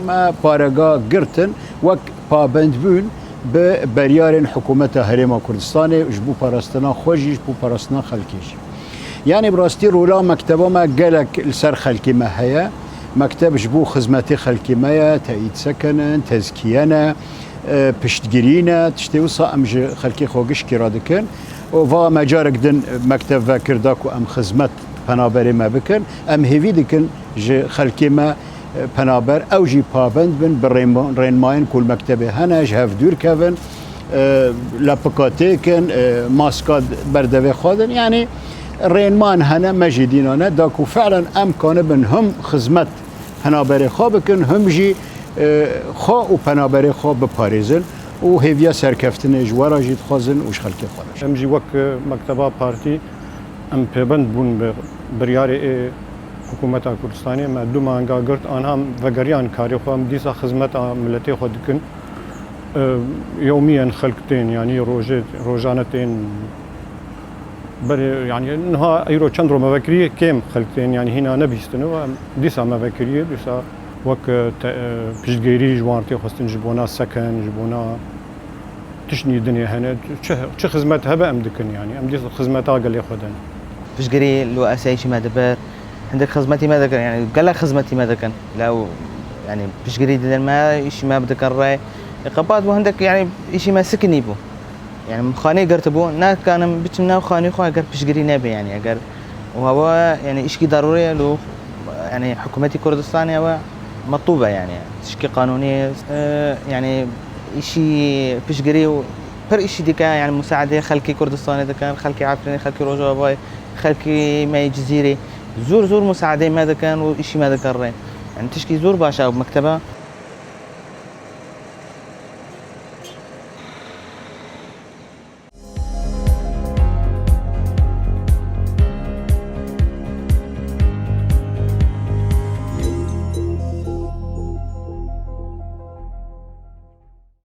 ما بارگا گرتن وک پابند بون به بریار حکومت هرم کردستان جبو پاراستنا خوشی جبو پاراستنا خلکیش يعني براستی رولا مكتبه ما قالك لسر خلقي ما هي مكتب جبو خدمتي خلقي ما تأييد سكن تزكيانا پشتگیرینه تشتی وصا ام خلقی خوگش کرا دکن و مجارک دن مکتب و کرداک و ام خدمت پنابری ما بکن ام هیوی دکن ج خلقی ما پنابر او جی پابند بن برینماین کل مکتبه هنج هف دور کون لپکاته کن ماسکاد بردوه خودن يعني رینمان هنه مجدینانه داکو فعلا امکانه بن هم خدمت پنابری خواه بکن هم جی خواه و پنابری خواه بپاریزن و هیویا سرکفتن جوارا جید خوازن وش خلقی خوارش ام جی وک مکتبه پارتی ام پیبند بون بریار حکومت کردستانی ما دو مانگا گرت آنها وگریان کاری خواه دیسا خدمت ملتی خود کن يوميا خلقتين يعني روجانتين بري يعني انها ايرو چندرو مفكريه كيم خلقتين يعني هنا نبيستنو ديسا مفكريه ديسا وك بيشغيري جوارتي خستن جبونا سكن جبونا تشني الدنيا هنا تش خدمت هبه ام دكن يعني ام ديسا خدمتها قال لي خدن بيشغيري لو اسايشي ما دبر عندك خدمتي ما ذكر يعني قال لك خدمتي ما ذكر لو يعني بيشغيري دل ما شيء ما بذكر راي قبات وعندك يعني شيء ما سكني بو يعني خاني قرت بو نا كان بتمنا خاني خو اگر بيشغري نبي يعني اگر وهو يعني شيء ضروري له يعني حكومتي كردستان هو مطلوبه يعني تشكي قانوني يعني شيء بيشغري بر شيء ديك يعني مساعده خلكي كردستان اذا كان خلكي عفرين خلكي روجا خلكي ما جزيري زور مساعده ما كان وشيء ما ذكر يعني تشكي زور باشا بمكتبه